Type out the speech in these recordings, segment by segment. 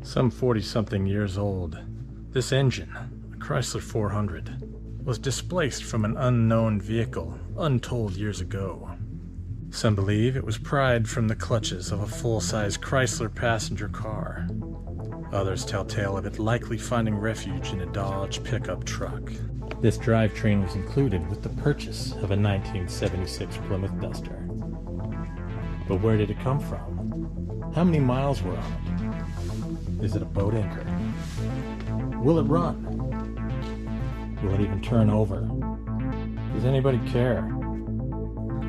Some 40-something years old, this engine, a Chrysler 400, was displaced from an unknown vehicle untold years ago. Some believe it was pried from the clutches of a full-size Chrysler passenger car. Others tell tale of it likely finding refuge in a Dodge pickup truck. This drivetrain was included with the purchase of a 1976 Plymouth Duster. But where did it come from? How many miles were on it? Is it a boat anchor? Will it run? Will it even turn over? Does anybody care?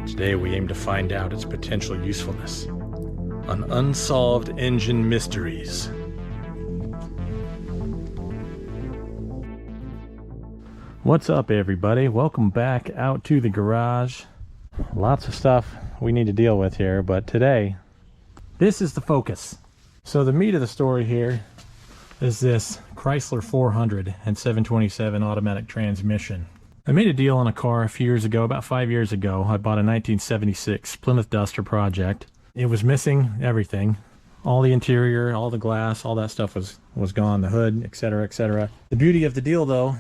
Today we aim to find out its potential usefulness on Unsolved Engine Mysteries. What's up, everybody? Welcome back out to the garage. Lots of stuff we need to deal with here, but today, this is the focus. So the meat of the story here is this Chrysler 400 and 727 automatic transmission. I made a deal on a car a few years ago, about 5 years ago. I bought a 1976 Plymouth Duster project. It was missing everything. All the interior, all the glass, all that stuff was gone. The hood, etc., etc. The beauty of the deal, though,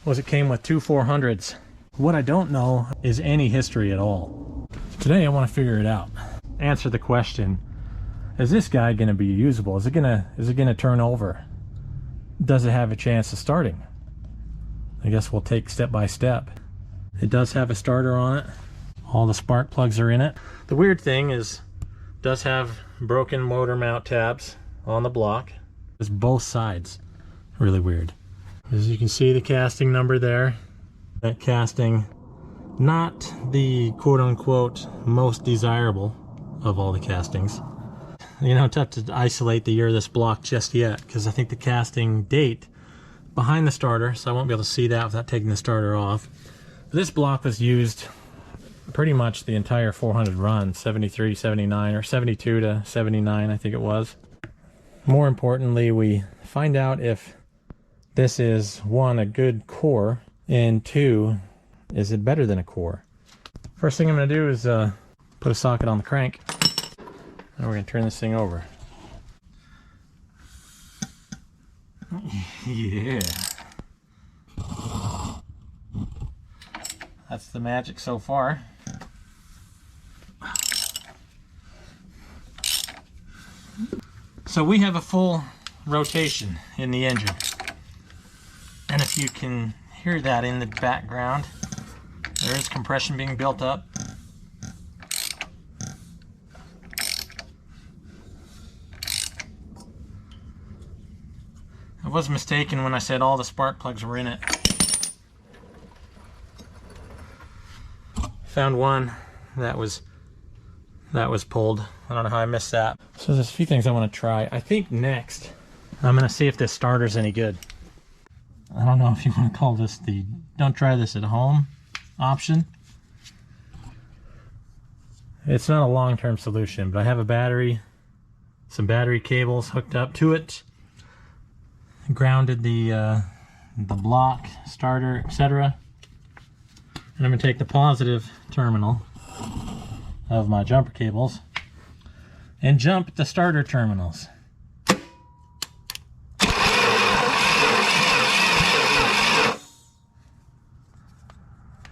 was it came with two 400s. What I don't know is any history at all. Today I want to figure it out. Answer the question, is this guy going to be usable? Is it going to turn over? Does it have a chance of starting? I guess we'll take step by step. It does have a starter on it. All the spark plugs are in it. The weird thing is, it does have broken motor mount tabs on the block. It's both sides. Really weird. As you can see, the casting number there. That casting, not the quote-unquote most desirable of all the castings. You know, tough to isolate the year of this block just yet, because I think the casting date behind the starter, so I won't be able to see that without taking the starter off. This block was used pretty much the entire 400 run, 73, 79, or 72 to 79, I think it was. More importantly, we find out if this is, one, a good core, and two, is it better than a core? First thing I'm going to do is put a socket on the crank, and we're going to turn this thing over. Yeah. That's the magic so far. So we have a full rotation in the engine. And if you can hear that in the background, there is compression being built up. I was mistaken when I said all the spark plugs were in it. Found one that was pulled. I don't know how I missed that. So there's a few things I want to try. I think next I'm going to see if this starter's any good. I don't know if you want to call this the don't try this at home option. It's not a long-term solution, but I have a battery, some battery cables hooked up to it, grounded the block, starter, etc. And I'm going to take the positive terminal of my jumper cables and jump the starter terminals.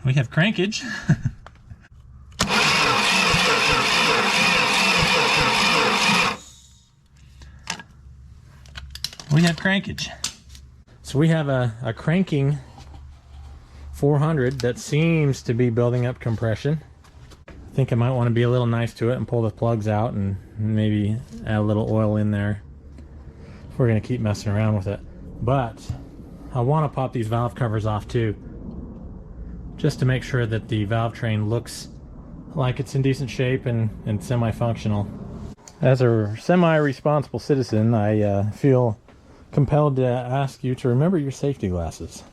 We have crankage. We have crankage. So we have a cranking 400 that seems to be building up compression. I think I might want to be a little nice to it and pull the plugs out and maybe add a little oil in there if we're going to keep messing around with it. But I want to pop these valve covers off too, just to make sure that the valve train looks like it's in decent shape and semi-functional. As a semi-responsible citizen, I feel compelled to ask you to remember your safety glasses.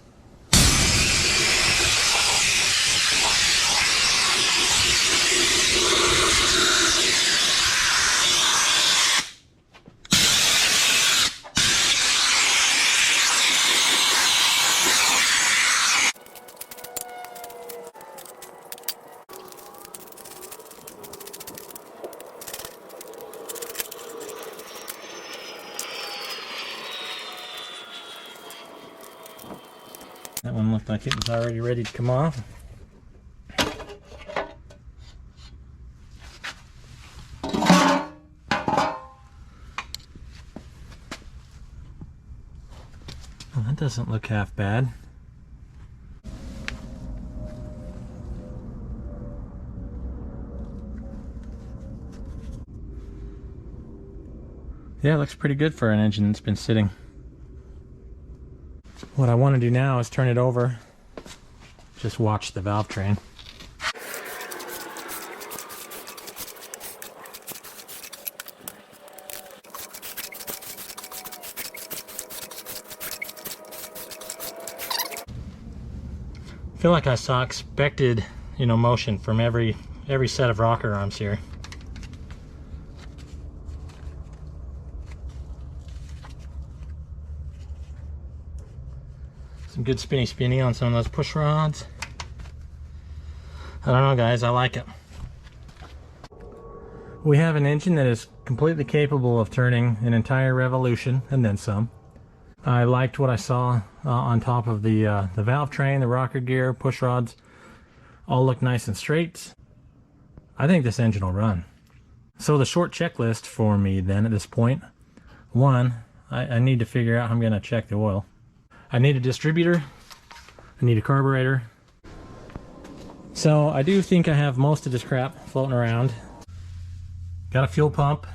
That one looked like it was already ready to come off. Well, that doesn't look half bad. Yeah, it looks pretty good for an engine that's been sitting. What I want to do now is turn it over, just watch the valve train. I feel like I saw expected, motion from every set of rocker arms here. Some good spinny on some of those push rods. I don't know, guys, I like it. We have an engine that is completely capable of turning an entire revolution and then some. I liked what I saw on top of the valve train, the rocker gear, push rods. All look nice and straight. I think this engine will run. So the short checklist for me then at this point. One, I need to figure out how I'm going to check the oil. I need a distributor, I need a carburetor. So I do think I have most of this crap floating around. Got a fuel pump,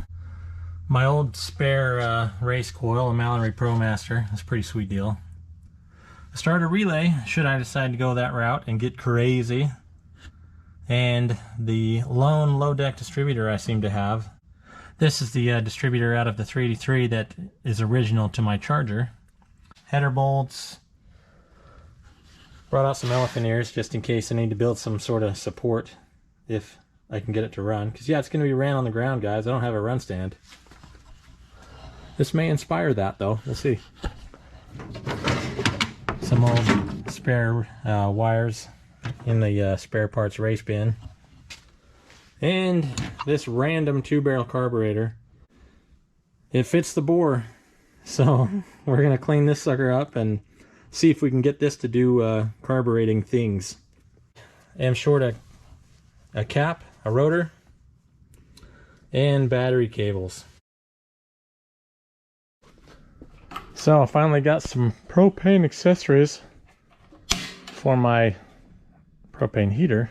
my old spare race coil, a Mallory ProMaster. That's a pretty sweet deal. A starter relay, should I decide to go that route and get crazy. And the lone low deck distributor I seem to have. This is the distributor out of the 383 that is original to my Charger. Header bolts. Brought out some elephant ears just in case I need to build some sort of support if I can get it to run. Because yeah, it's going to be ran on the ground, guys. I don't have a run stand. This may inspire that though. We'll see. Some old spare wires in the spare parts race bin. And this random 2-barrel carburetor. It fits the bore. So we're going to clean this sucker up and see if we can get this to do carbureting things. I'm short a cap, a rotor, and battery cables. So I finally got some propane accessories for my propane heater.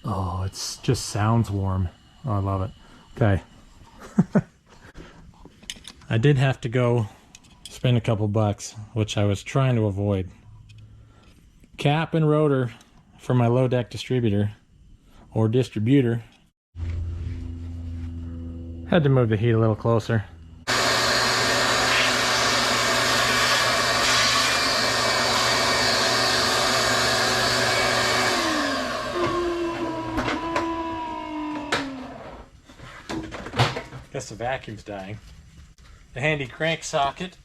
Oh, it just sounds warm. Oh, I love it. Okay. I did have to go spend a couple bucks, which I was trying to avoid. Cap and rotor for my low deck distributor, or distributor. Had to move the heat a little closer. Guess the vacuum's dying. The handy crank socket.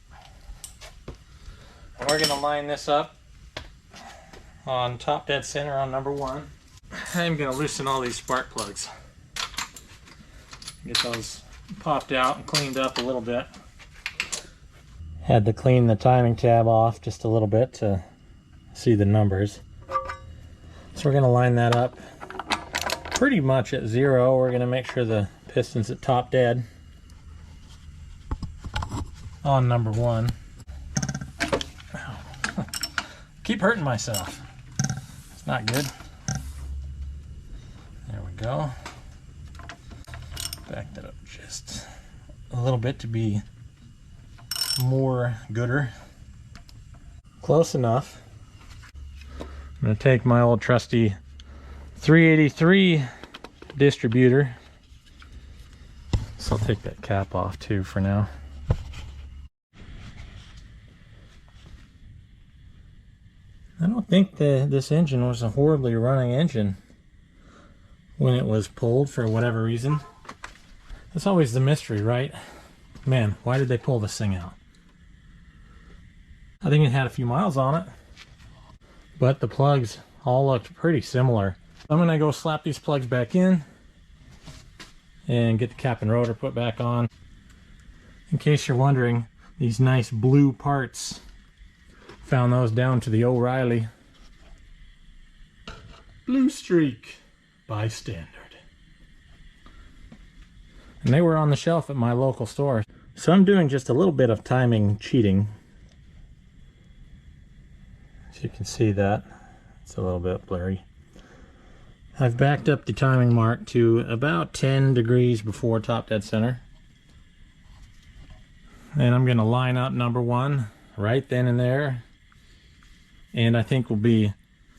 And we're going to line this up on top dead center on number 1. I'm going to loosen all these spark plugs. Get those popped out and cleaned up a little bit. Had to clean the timing tab off just a little bit to see the numbers. So we're going to line that up pretty much at 0. We're going to make sure the piston's at top dead on number 1. Keep hurting myself. It's not good. There we go. Back that up just a little bit to be more gooder. Close enough. I'm going to take my old trusty 383 distributor. So I'll take that cap off too for now. I don't think this engine was a horribly running engine when it was pulled for whatever reason. That's always the mystery, right? Man, why did they pull this thing out? I think it had a few miles on it, but the plugs all looked pretty similar. I'm gonna go slap these plugs back in and get the cap and rotor put back on. In case you're wondering, these nice blue parts, found those down to the O'Reilly Blue Streak by Standard. And they were on the shelf at my local store. So I'm doing just a little bit of timing cheating. As you can see that, it's a little bit blurry. I've backed up the timing mark to about 10 degrees before top dead center. And I'm going to line up number one right then and there. And I think we'll be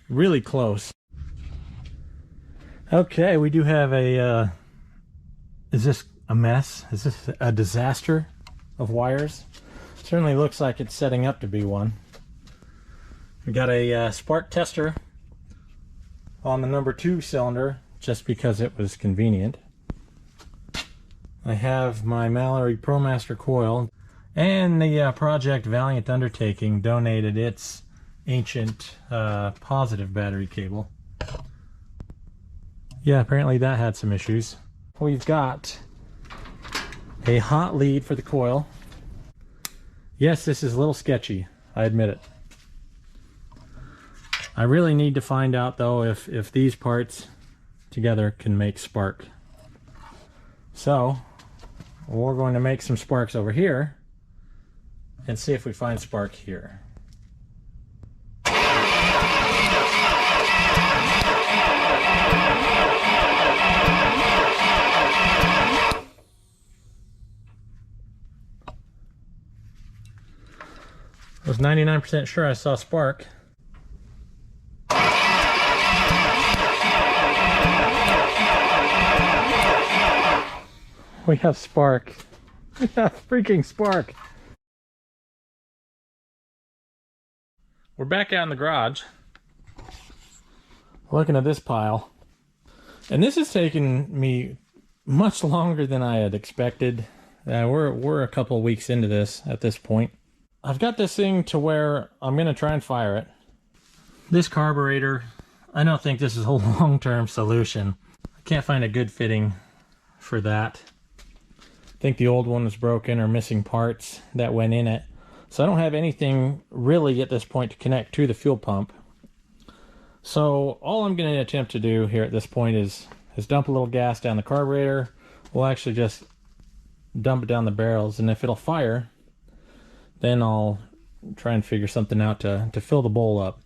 really close. Okay, we do have a, is this a mess? Is this a disaster of wires? Certainly looks like it's setting up to be one. We got a spark tester on the number 2 cylinder, just because it was convenient. I have my Mallory ProMaster coil, and the Project Valiant Undertaking donated its ancient positive battery cable. Yeah, apparently that had some issues. We've got a hot lead for the coil. Yes, this is a little sketchy, I admit it. I really need to find out though if these parts together can make spark. So we're going to make some sparks over here and see if we find spark here. I was 99% sure I saw spark. We have spark. We have freaking spark. We're back out in the garage, looking at this pile. And this has taken me much longer than I had expected. We're a couple of weeks into this at this point. I've got this thing to where I'm going to try and fire it. This carburetor, I don't think this is a long-term solution. I can't find a good fitting for that. I think the old one was broken or missing parts that went in it. So I don't have anything really at this point to connect to the fuel pump. So all I'm going to attempt to do here at this point is dump a little gas down the carburetor. We'll actually just dump it down the barrels, and if it'll fire, then I'll try and figure something out to fill the bowl up.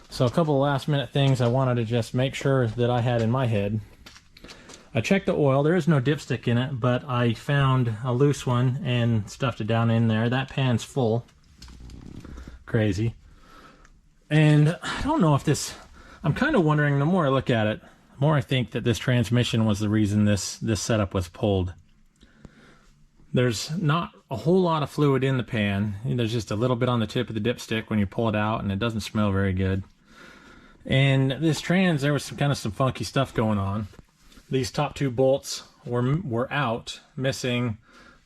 So a couple of last minute things I wanted to just make sure that I had in my head. I checked the oil. There is no dipstick in it, but I found a loose one and stuffed it down in there. That pan's full. Crazy. And I don't know if this... I'm kind of wondering, the more I look at it, the more I think that this transmission was the reason this setup was pulled. There's not a whole lot of fluid in the pan. There's just a little bit on the tip of the dipstick when you pull it out, and it doesn't smell very good. And this trans, there was some funky stuff going on. These top 2 bolts were out, missing,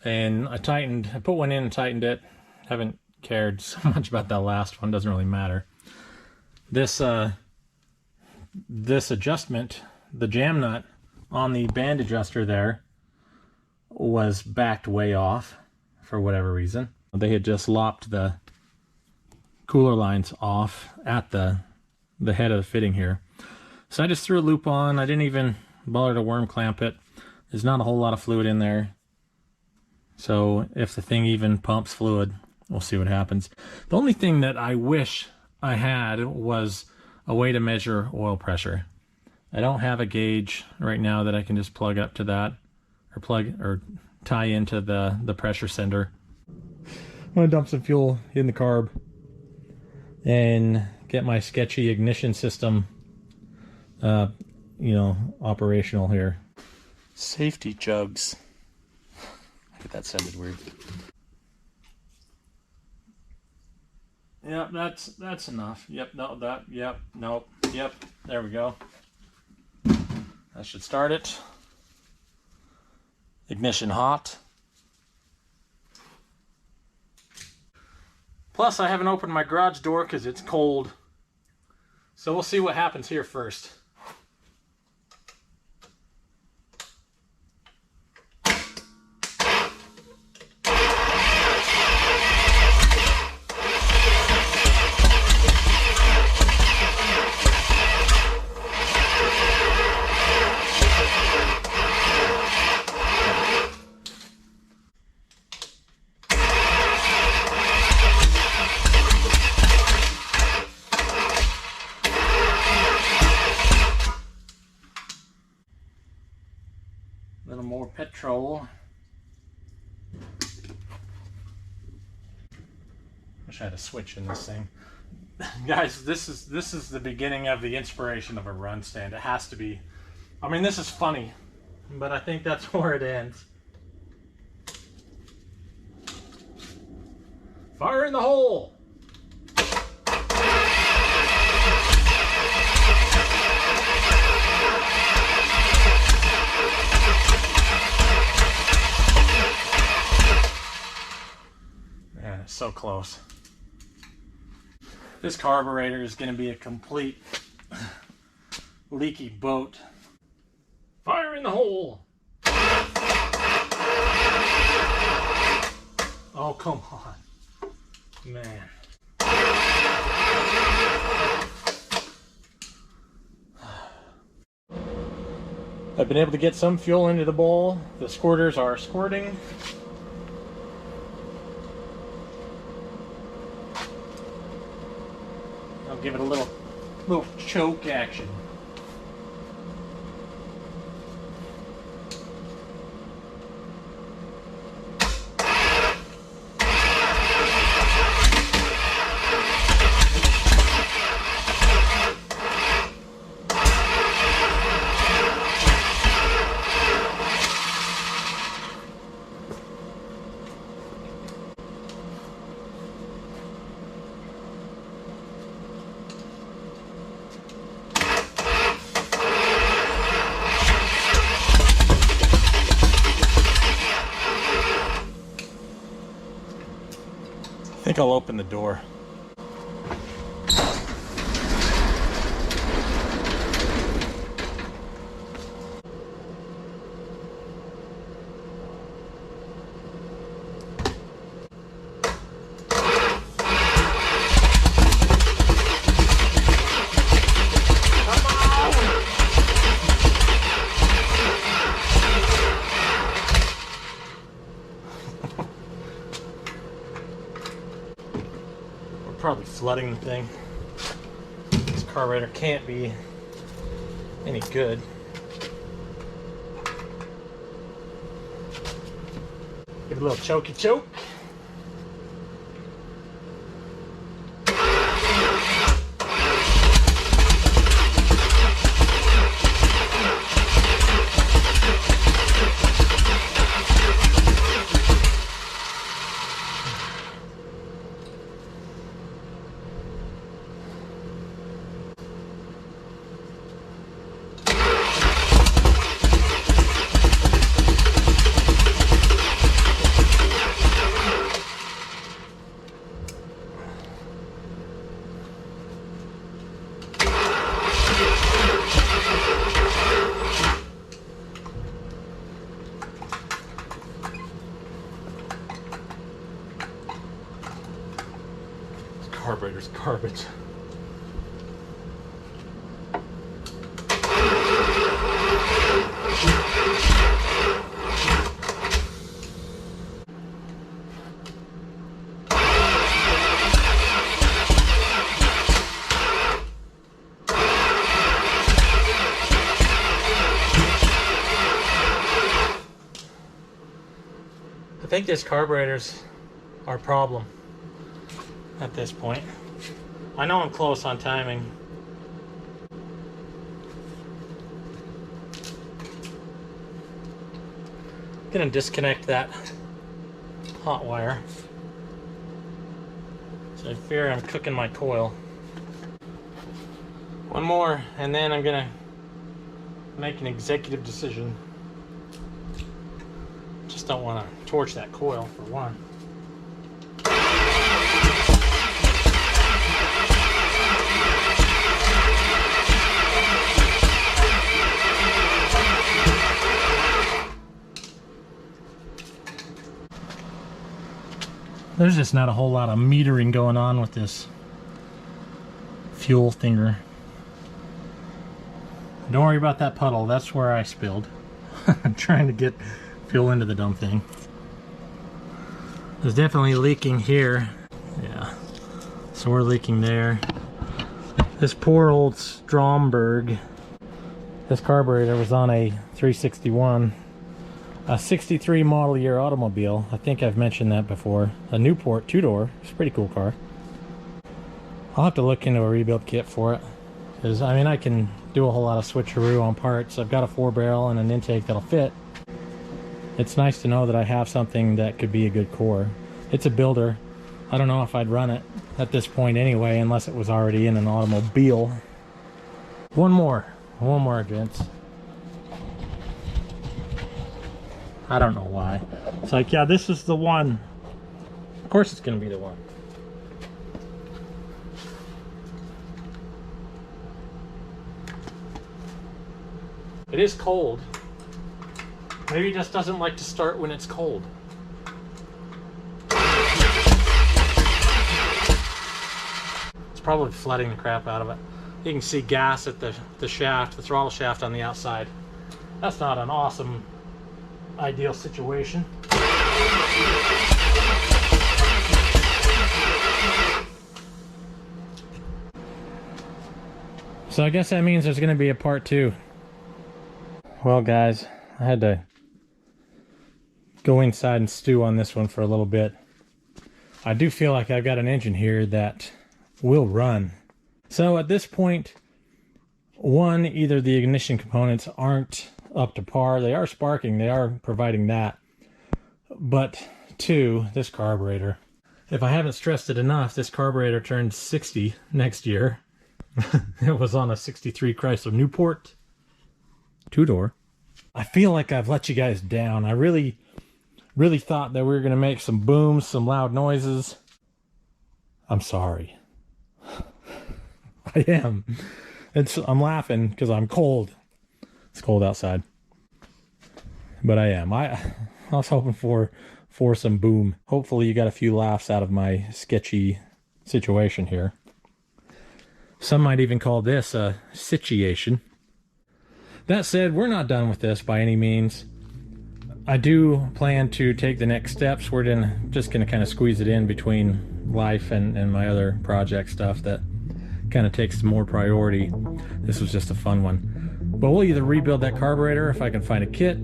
and I put one in and tightened it. Haven't cared so much about that last one, doesn't really matter. This adjustment, the jam nut on the band adjuster there, was backed way off for whatever reason. They had just lopped the cooler lines off at the head of the fitting here. So I just threw a loop on. I didn't even bother to worm clamp it. There's not a whole lot of fluid in there. So if the thing even pumps fluid, we'll see what happens. The only thing that I wish I had was a way to measure oil pressure. I don't have a gauge right now that I can just plug up to that, or tie into the pressure sender. I'm gonna dump some fuel in the carb and get my sketchy ignition system operational here. Safety jugs. That sounded weird. Yep, that's enough. Yep, no, yep, nope, yep, there we go. That should start it. Ignition hot. Plus, I haven't opened my garage door because it's cold. So we'll see what happens here first. A little more petrol. Wish I had a switch in this thing. Guys, this is the beginning of the inspiration of a run stand. It has to be. I mean, this is funny, but I think that's where it ends. Fire in the hole! Man, it's so close. This carburetor is going to be a complete leaky boat. Fire in the hole! Oh, come on. Man. I've been able to get some fuel into the bowl. The squirters are squirting. I'll give it a little choke action. I think I'll open the door. Probably flooding the thing. This carburetor can't be any good. Give it a little chokey choke. Carburetor's garbage. I think this carburetor's our problem at this point. I know I'm close on timing. I'm gonna disconnect that hot wire. So I fear I'm cooking my coil. One more, and then I'm gonna make an executive decision. Just don't want to torch that coil for one. There's just not a whole lot of metering going on with this fuel thinger. Don't worry about that puddle, that's where I spilled. I'm trying to get fuel into the dumb thing. There's definitely leaking here. Yeah, so we're leaking there. This poor old Stromberg, this carburetor was on a 361 A 63 model year automobile. I think I've mentioned that before. A Newport 2-door. It's a pretty cool car. I'll have to look into a rebuild kit for it. Because, I mean, I can do a whole lot of switcheroo on parts. I've got a 4-barrel and an intake that'll fit. It's nice to know that I have something that could be a good core. It's a builder. I don't know if I'd run it at this point anyway, unless it was already in an automobile. One more, gents. I don't know why. It's like, yeah, this is the one. Of course it's gonna be the one. It is cold. Maybe he just doesn't like to start when it's cold. It's probably flooding the crap out of it. You can see gas at the shaft, the throttle shaft on the outside. That's not an awesome, ideal situation. So I guess that means there's going to be a part 2. Well guys, I had to go inside and stew on this one for a little bit. I do feel like I've got an engine here that will run. So at this point, one, either the ignition components aren't up to par. They are sparking, they are providing that. But two, this carburetor. If I haven't stressed it enough, this carburetor turns 60 next year. It was on a 63 Chrysler Newport 2-door. I feel like I've let you guys down. I really thought that we were going to make some booms, some loud noises. I'm sorry. I am. I'm laughing because I'm cold. It's cold outside. But I am. I was hoping for some boom. Hopefully you got a few laughs out of my sketchy situation here. Some might even call this a situation. That said, we're not done with this by any means. I do plan to take the next steps. We're just gonna kind of squeeze it in between life and my other project stuff that kind of takes more priority. This was just a fun one. But we'll either rebuild that carburetor if I can find a kit,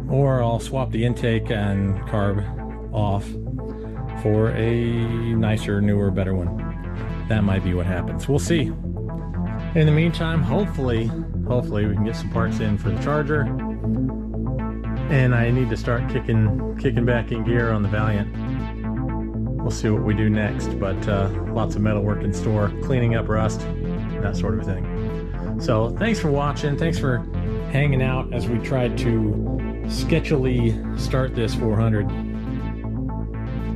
or I'll swap the intake and carb off for a nicer, newer, better one. That might be what happens. We'll see. In the meantime, hopefully we can get some parts in for the Charger. And I need to start kicking back in gear on the Valiant. We'll see what we do next, but lots of metal work in store, cleaning up rust, that sort of thing. So thanks for watching. Thanks for hanging out as we tried to sketchily start this 400.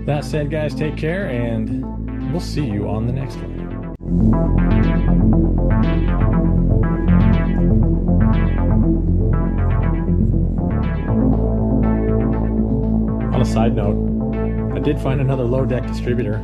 That said, guys, take care, and we'll see you on the next one. On a side note, I did find another low deck distributor.